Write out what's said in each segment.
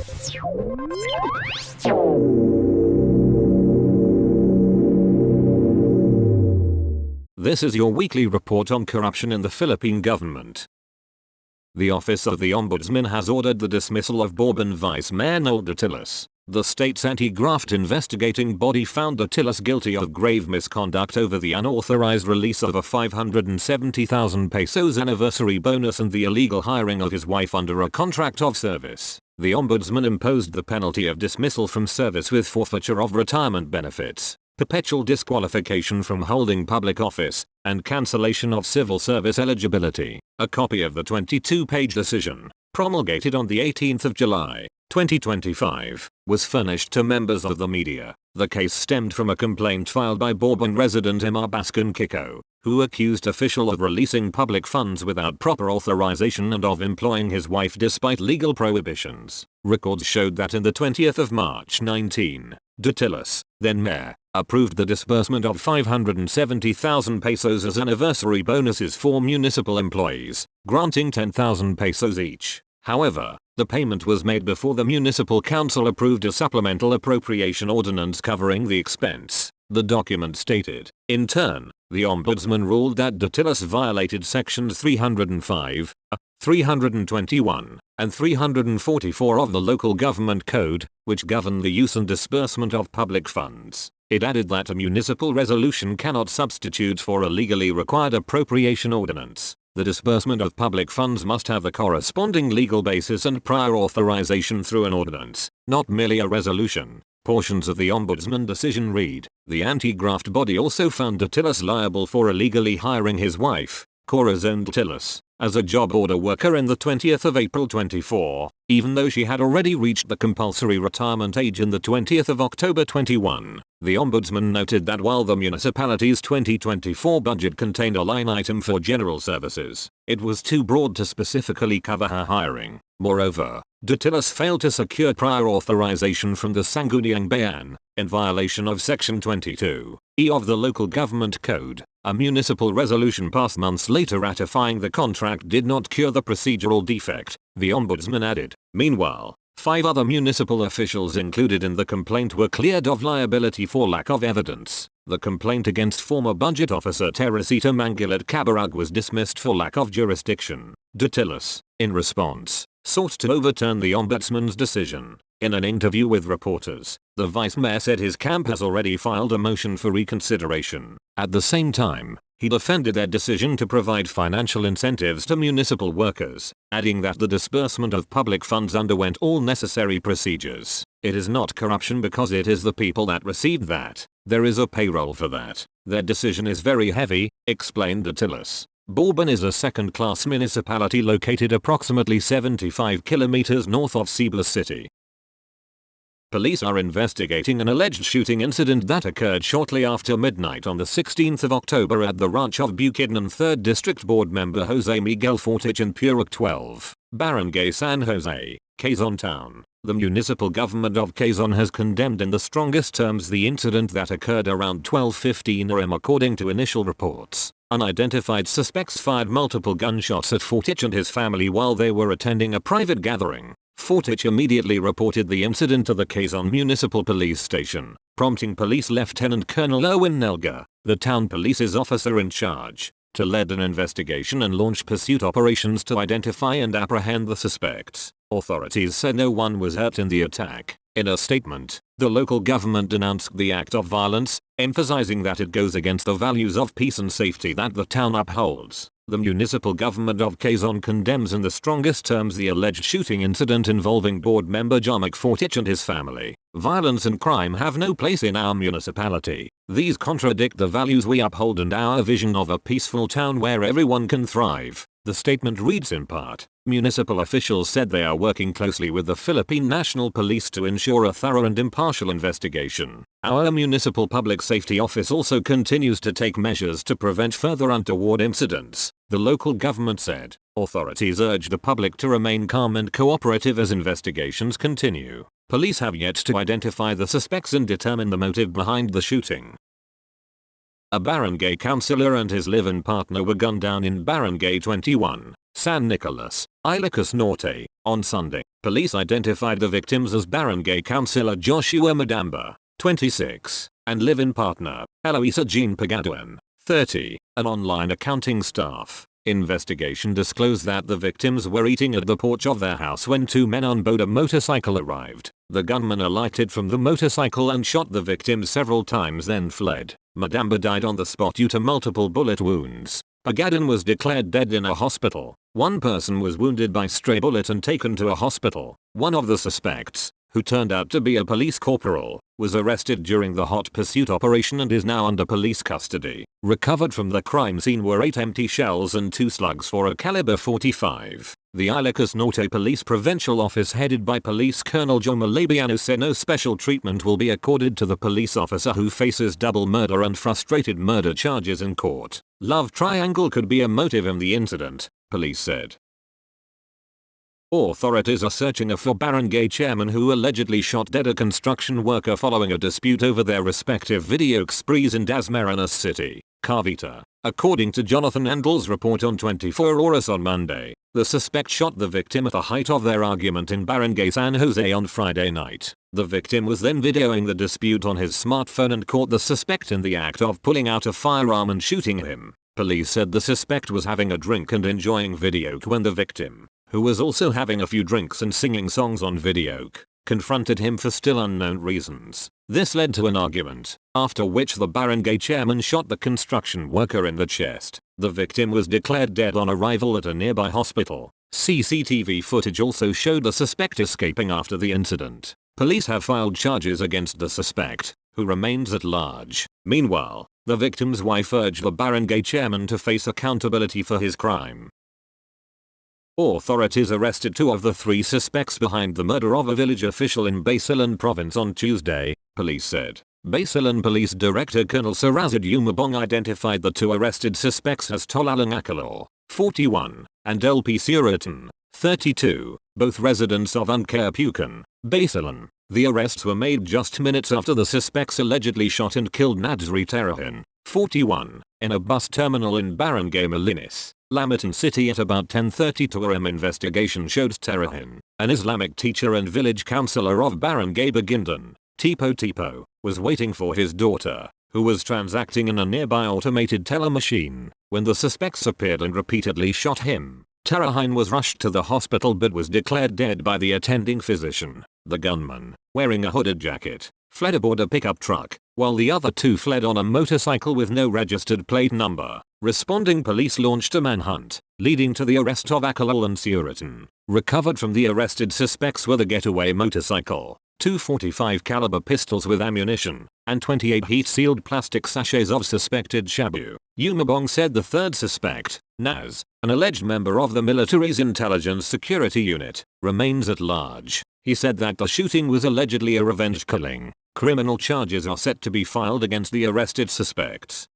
This is your weekly report on corruption in the Philippine government. The Office of the Ombudsman has ordered the dismissal of Bourbon Vice Mayor Noel Datillas. The state's anti-graft investigating body found Datillas guilty of grave misconduct over the unauthorized release of a 570,000 pesos anniversary bonus and the illegal hiring of his wife under a contract of service. The Ombudsman imposed the penalty of dismissal from service with forfeiture of retirement benefits, perpetual disqualification from holding public office, and cancellation of civil service eligibility. A copy of the 22-page decision, promulgated on the 18th of July, 2025, was furnished to members of the media. The case stemmed from a complaint filed by Bourbon resident Emar Bascon Kiko, who accused official of releasing public funds without proper authorization and of employing his wife despite legal prohibitions. Records showed that in the 20th of March 19, Datillas, then mayor, approved the disbursement of 570,000 pesos as anniversary bonuses for municipal employees, granting 10,000 pesos each. However, the payment was made before the municipal council approved a supplemental appropriation ordinance covering the expense, the document stated. In turn, the Ombudsman ruled that Datillas violated sections 305, 321, and 344 of the Local Government Code, which govern the use and disbursement of public funds. It added that a municipal resolution cannot substitute for a legally required appropriation ordinance. The disbursement of public funds must have the corresponding legal basis and prior authorization through an ordinance, not merely a resolution. Portions of the Ombudsman decision read, the anti-graft body also found Datillas liable for illegally hiring his wife, Corazon Datillas, as a job order worker in the 20th of April 24, even though she had already reached the compulsory retirement age in the 20th of October 21. The Ombudsman noted that while the municipality's 2024 budget contained a line item for general services, it was too broad to specifically cover her hiring. Moreover, Datillas failed to secure prior authorization from the Sangguniang Bayan, in violation of Section 22(e) of the Local Government Code. A municipal resolution passed months later ratifying the contract did not cure the procedural defect, the Ombudsman added. Meanwhile, 5 other municipal officials included in the complaint were cleared of liability for lack of evidence. The complaint against former budget officer Teresita Manguilad Cabarag was dismissed for lack of jurisdiction. Datillas, in response, sought to overturn the Ombudsman's decision. In an interview with reporters, the vice mayor said his camp has already filed a motion for reconsideration. At the same time, he defended their decision to provide financial incentives to municipal workers, adding that the disbursement of public funds underwent all necessary procedures. It is not corruption because it is the people that received that. There is a payroll for that. Their decision is very heavy, explained Datillas. Bourbon is a second-class municipality located approximately 75 kilometers north of Cebu City. Police are investigating an alleged shooting incident that occurred shortly after midnight on the 16th of October at the ranch of Bukidnon 3rd District Board member Jose Miguel Fortich in Purok 12, Barangay San Jose, Quezon Town. The municipal government of Quezon has condemned in the strongest terms the incident that occurred around 12:15 am according to initial reports. Unidentified suspects fired multiple gunshots at Fortich and his family while they were attending a private gathering. Fortich immediately reported the incident to the Quezon Municipal Police Station, prompting Police Lieutenant Colonel Owen Nelga, the town police's officer in charge, to lead an investigation and launch pursuit operations to identify and apprehend the suspects. Authorities said no one was hurt in the attack. In a statement, the local government denounced the act of violence, emphasizing that it goes against the values of peace and safety that the town upholds. The municipal government of Quezon condemns in the strongest terms the alleged shooting incident involving board member Jomac Fortich and his family. Violence and crime have no place in our municipality. These contradict the values we uphold and our vision of a peaceful town where everyone can thrive. The statement reads in part, municipal officials said they are working closely with the Philippine National Police to ensure a thorough and impartial investigation. Our municipal public safety office also continues to take measures to prevent further untoward incidents, the local government said. Authorities urge the public to remain calm and cooperative as investigations continue. Police have yet to identify the suspects and determine the motive behind the shooting. A barangay councillor and his live-in partner were gunned down in Barangay 21, San Nicolas, Ilocos Norte, on Sunday. Police identified the victims as barangay councilor Joshua Madamba, 26, and live-in partner, Eloisa Jean Pagaduan, 30, an online accounting staff. Investigation disclosed that the victims were eating at the porch of their house when two men on board a motorcycle arrived. The gunman alighted from the motorcycle and shot the victims several times, then fled. Madamba died on the spot due to multiple bullet wounds. Pagaduan was declared dead in a hospital. One person was wounded by stray bullet and taken to a hospital. One of the suspects, who turned out to be a police corporal, was arrested during the hot pursuit operation and is now under police custody. Recovered from the crime scene were 8 empty shells and 2 slugs for a caliber .45. The Ilocos Norte Police Provincial Office headed by Police Colonel Joe Malabiano said no special treatment will be accorded to the police officer who faces double murder and frustrated murder charges in court. Love triangle could be a motive in the incident, police said. Authorities are searching for barangay chairman who allegedly shot dead a construction worker following a dispute over their respective video sprees in Dasmariñas City, Cavite. According to Jonathan Andel's report on 24 Horas on Monday, the suspect shot the victim at the height of their argument in Barangay San Jose on Friday night. The victim was then videoing the dispute on his smartphone and caught the suspect in the act of pulling out a firearm and shooting him. Police said the suspect was having a drink and enjoying video when the victim, who was also having a few drinks and singing songs on video, confronted him for still unknown reasons. This led to an argument, after which the barangay chairman shot the construction worker in the chest. The victim was declared dead on arrival at a nearby hospital. CCTV footage also showed the suspect escaping after the incident. Police have filed charges against the suspect, who remains at large. Meanwhile, the victim's wife urged the barangay chairman to face accountability for his crime. Authorities arrested 2 of the 3 suspects behind the murder of a village official in Basilan province on Tuesday, police said. Basilan Police Director Colonel Sarazad Umabong identified the 2 arrested suspects as Tolalang Akalor, 41, and LP Suratan, 32, both residents of Uncapucan, Basilan. The arrests were made just minutes after the suspects allegedly shot and killed Nadzri Terahin, 41, in a bus terminal in Barangay Malinis, Lamitan City at about 10:32 am. Investigation showed Terahin, an Islamic teacher and village councillor of Barangay Bagindan, Tipo, was waiting for his daughter, who was transacting in a nearby automated teller machine, when the suspects appeared and repeatedly shot him. Terahin was rushed to the hospital but was declared dead by the attending physician. The gunman, wearing a hooded jacket, fled aboard a pickup truck, while the other 2 fled on a motorcycle with no registered plate number. Responding police launched a manhunt, leading to the arrest of Akalol and Suratan. Recovered from the arrested suspects were the getaway motorcycle, 2 .45 caliber pistols with ammunition, and 28 heat-sealed plastic sachets of suspected shabu. Umabong said the 3rd suspect, Naz, an alleged member of the military's intelligence security unit, remains at large. He said that the shooting was allegedly a revenge killing. Criminal charges are set to be filed against the arrested suspects.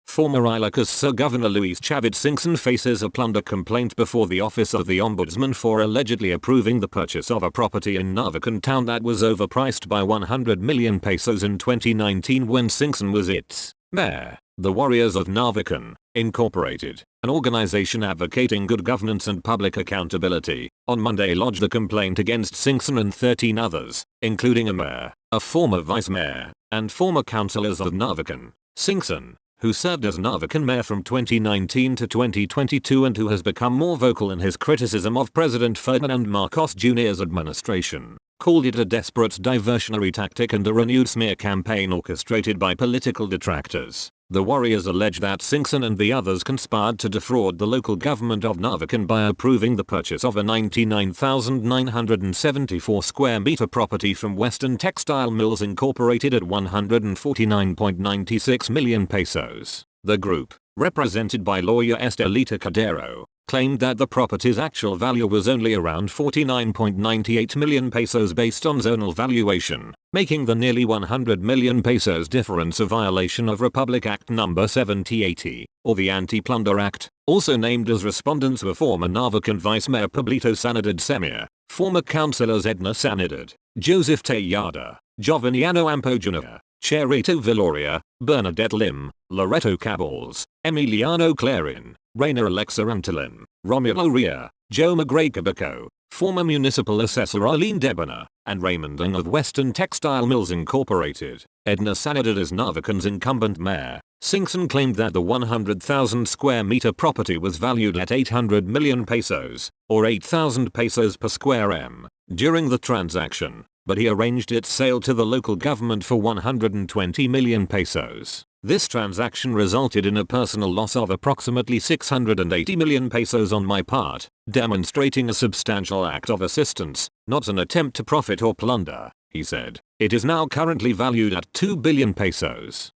Former Ilocos Sur Governor Luis Chavit Singson faces a plunder complaint before the Office of the Ombudsman for allegedly approving the purchase of a property in Narvacan town that was overpriced by 100 million pesos in 2019 when Singson was its mayor. The Warriors of Narvacan, Incorporated, an organization advocating good governance and public accountability, on Monday lodged a complaint against Singson and 13 others, including a mayor, a former vice mayor, and former councillors of Narvacan. Singson, who served as Narvacan mayor from 2019 to 2022 and who has become more vocal in his criticism of President Ferdinand Marcos Jr.'s administration, called it a desperate diversionary tactic and a renewed smear campaign orchestrated by political detractors. The Warriors allege that Singson and the others conspired to defraud the local government of Narvacan by approving the purchase of a 99,974 square meter property from Western Textile Mills Incorporated at 149.96 million pesos. The group, represented by lawyer Estelita Cordero, claimed that the property's actual value was only around 49.98 million pesos based on zonal valuation, making the nearly 100 million pesos difference a violation of Republic Act No. 7080, or the Anti-Plunder Act. Also named as respondents were former Narvacan Vice Mayor Pablito Sanidad Semir, former councillors Edna Sanidad, Joseph Tejada, Jovaniano Ampo Jr., Cherito Villoria, Bernadette Lim, Loreto Cabals, Emiliano Clarin, Rainer Alexa Antolin, Romulo Ria, Joe Magray Cabaco, former municipal assessor Arlene Debona, and Raymond Ng of Western Textile Mills Incorporated. Edna Sanadad as Narvacan's incumbent mayor. Singson claimed that the 100,000 square meter property was valued at 800 million pesos, or 8,000 pesos per square m, during the transaction, but he arranged its sale to the local government for 120 million pesos. This transaction resulted in a personal loss of approximately 680 million pesos on my part, demonstrating a substantial act of assistance, not an attempt to profit or plunder, he said. It is now currently valued at 2 billion pesos.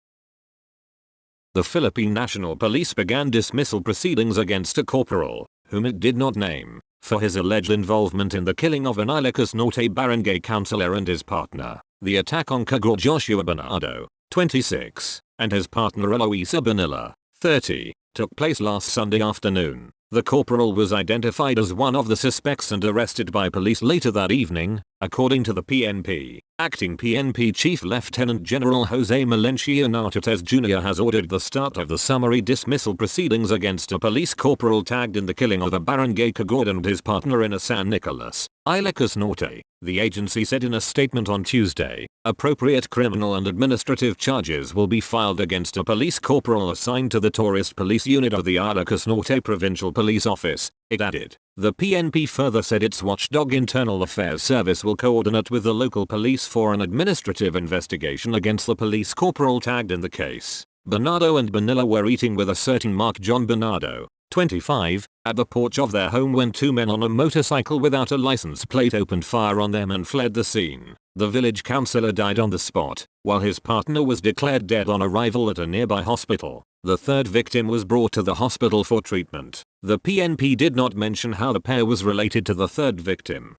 The Philippine National Police began dismissal proceedings against a corporal, whom it did not name, for his alleged involvement in the killing of an Ilocos Norte barangay councilor and his partner. The attack on Kagor Joshua Bernardo, 26, and his partner Eloisa Bonilla, 30, took place last Sunday afternoon. The corporal was identified as one of the suspects and arrested by police later that evening, according to the PNP. Acting PNP Chief Lieutenant General Jose Malencia Nartates Jr. has ordered the start of the summary dismissal proceedings against a police corporal tagged in the killing of a barangay Kagor and his partner in a San Nicolas, Ilocos Norte, the agency said in a statement on Tuesday. Appropriate criminal and administrative charges will be filed against a police corporal assigned to the Tourist Police Unit of the Ilocos Norte Provincial Police Office, it added. The PNP further said its watchdog Internal Affairs Service will coordinate with the local police for an administrative investigation against the police corporal tagged in the case. Bernardo and Bonilla were eating with a certain Mark John Bernardo, 25, at the porch of their home when two men on a motorcycle without a license plate opened fire on them and fled the scene. The village councillor died on the spot, while his partner was declared dead on arrival at a nearby hospital. The third victim was brought to the hospital for treatment. The PNP did not mention how the pair was related to the third victim.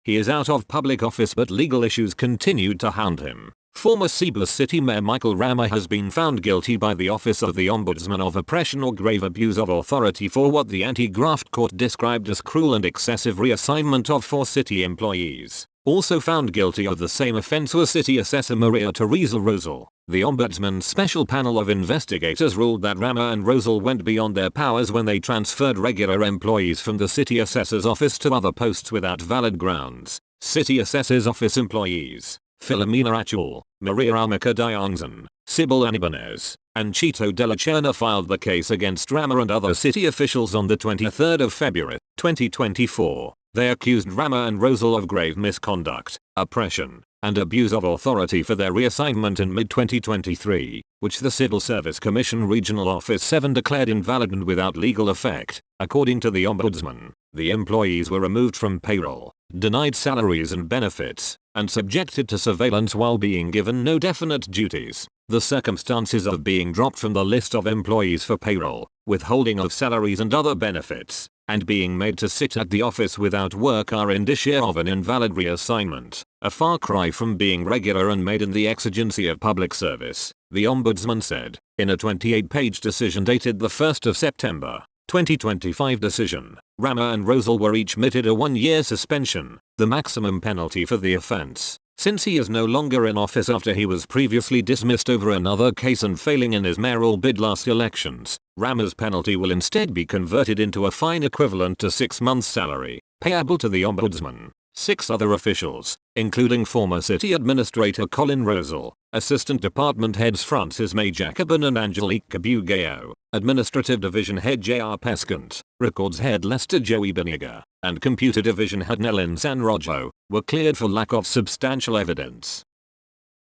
He is out of public office but legal issues continued to hound him. Former Cebu City Mayor Michael Rama has been found guilty by the Office of the Ombudsman of oppression or grave abuse of authority for what the anti-graft court described as cruel and excessive reassignment of 4 city employees. Also found guilty of the same offense was City Assessor Maria Teresa Rosal. The Ombudsman's special panel of investigators ruled that Rama and Rosal went beyond their powers when they transferred regular employees from the City Assessor's office to other posts without valid grounds. City Assessor's office employees Filomena Achul, Maria Almaca Dianzan, Sybil Anibanez, and Chito de la Cherna filed the case against Rama and other city officials on the 23rd of February, 2024. They accused Rama and Rosal of grave misconduct, oppression, and abuse of authority for their reassignment in mid-2023, which the Civil Service Commission Regional Office 7 declared invalid and without legal effect. According to the Ombudsman, the employees were removed from payroll, denied salaries and benefits, and subjected to surveillance while being given no definite duties. The circumstances of being dropped from the list of employees for payroll, withholding of salaries and other benefits, and being made to sit at the office without work are indicia of an invalid reassignment, a far cry from being regular and made in the exigency of public service, the Ombudsman said, in a 28-page decision dated the 1st of September, 2025 decision. Rama and Rosal were each meted a 1-year suspension, the maximum penalty for the offense. Since he is no longer in office after he was previously dismissed over another case and failing in his mayoral bid last elections, Rama's penalty will instead be converted into a fine equivalent to 6 months' salary, payable to the Ombudsman. 6 other officials, including former city administrator Colin Rosal, assistant department heads Francis May Jacobin and Angelique Cabugao, administrative division head J.R. Pescant, records head Lester Joey Beniga, and computer division head Nellin San Rojo, were cleared for lack of substantial evidence.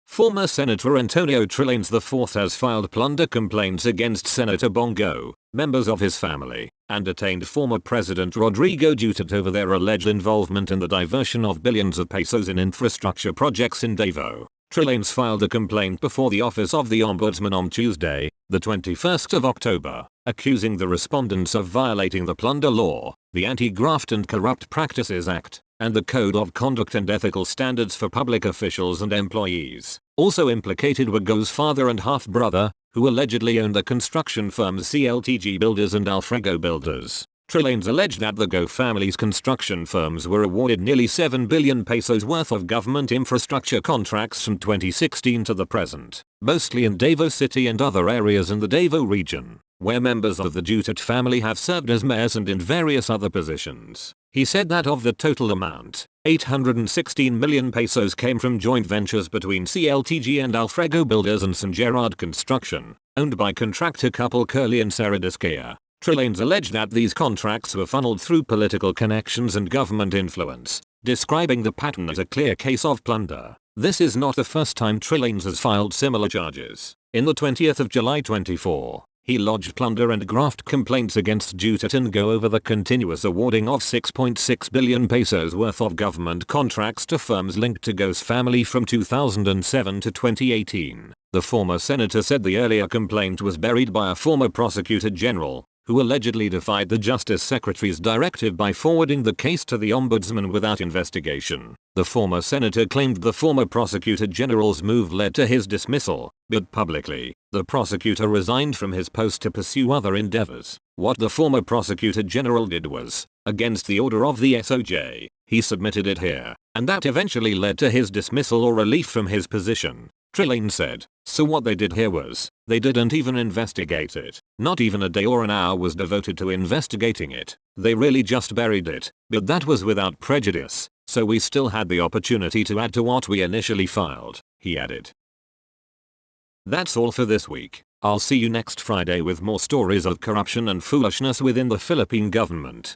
Former Senator Antonio Trillanes IV has filed plunder complaints against Senator Bongo, members of his family, and detained former President Rodrigo Duterte over their alleged involvement in the diversion of billions of pesos in infrastructure projects in Davao. Trillanes filed a complaint before the Office of the Ombudsman on Tuesday, the 21st of October, accusing the respondents of violating the plunder law, the Anti-Graft and Corrupt Practices Act, and the Code of Conduct and Ethical Standards for Public Officials and Employees. Also implicated were Go's father and half-brother, who allegedly owned the construction firms CLTG Builders and Alfrego Builders. Trillanes alleged that the Go family's construction firms were awarded nearly 7 billion pesos worth of government infrastructure contracts from 2016 to the present, mostly in Davao City and other areas in the Davao region. where members of the Duterte family have served as mayors and in various other positions. He said that of the total amount, 816 million pesos came from joint ventures between CLTG and Alfrego Builders and San Gerard Construction, owned by contractor couple Curly and Sarah Discaya. Trillanes alleged that these contracts were funneled through political connections and government influence, describing the pattern as a clear case of plunder. This is not the first time Trillanes has filed similar charges. In the 20th of July 24, he lodged plunder and graft complaints against Duterte and Go over the continuous awarding of 6.6 billion pesos worth of government contracts to firms linked to Go's family from 2007 to 2018. The former senator said the earlier complaint was buried by a former prosecutor general, who allegedly defied the Justice Secretary's directive by forwarding the case to the Ombudsman without investigation. The former senator claimed the former prosecutor general's move led to his dismissal, but publicly, the prosecutor resigned from his post to pursue other endeavors. What the former prosecutor general did was, against the order of the SOJ, he submitted it here, and that eventually led to his dismissal or relief from his position. Trillanes said, so what they did here was, they didn't even investigate it. Not even a day or an hour was devoted to investigating it. They really just buried it, but that was without prejudice, so we still had the opportunity to add to what we initially filed, he added. That's all for this week. I'll see you next Friday with more stories of corruption and foolishness within the Philippine government.